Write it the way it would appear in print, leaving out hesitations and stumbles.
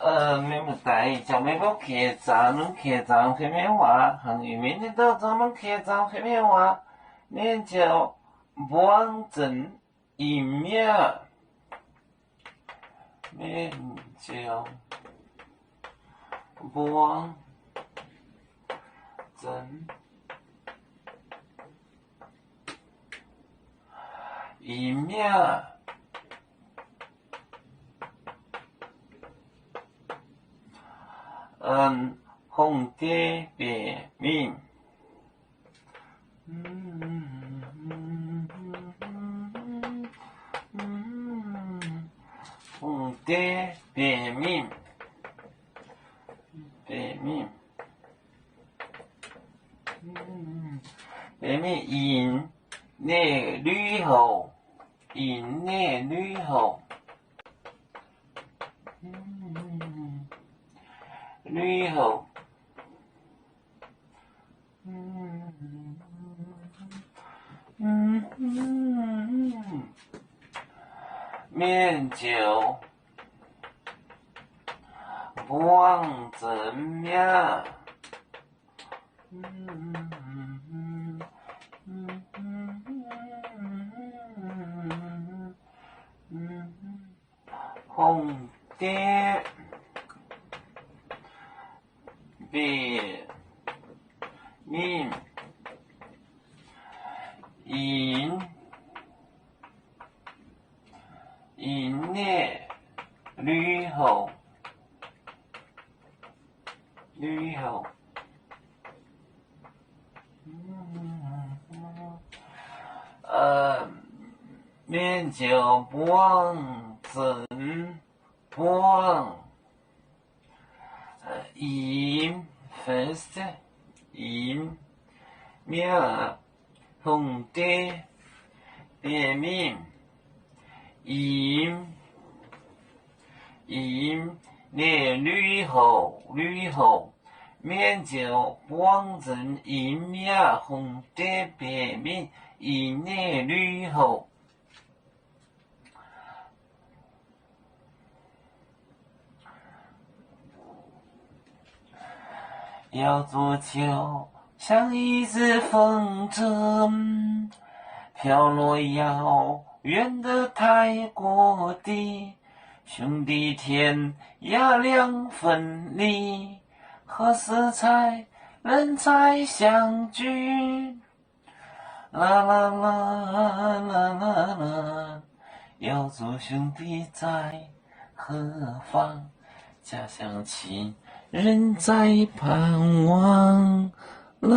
你们带叫美国客栈，客栈后面话，行业面的到咱们客栈后面话，名叫王镇一面，名叫王镇一面。红蝶别名，红蝶别名，别名，别名银内吕后，银内吕后。吕后，名叫王正мя，红蝶别名，银内吕后，吕后，名叫王正王。银 first 银名红蝶别名银内吕后名叫王正银名红蝶别名银内吕后。要做就像一只风筝，飘落遥远的泰国地，兄弟天涯两分离，何时才能再相聚？啦啦啦啦啦啦，要做兄弟在何方？家乡亲人在盼望。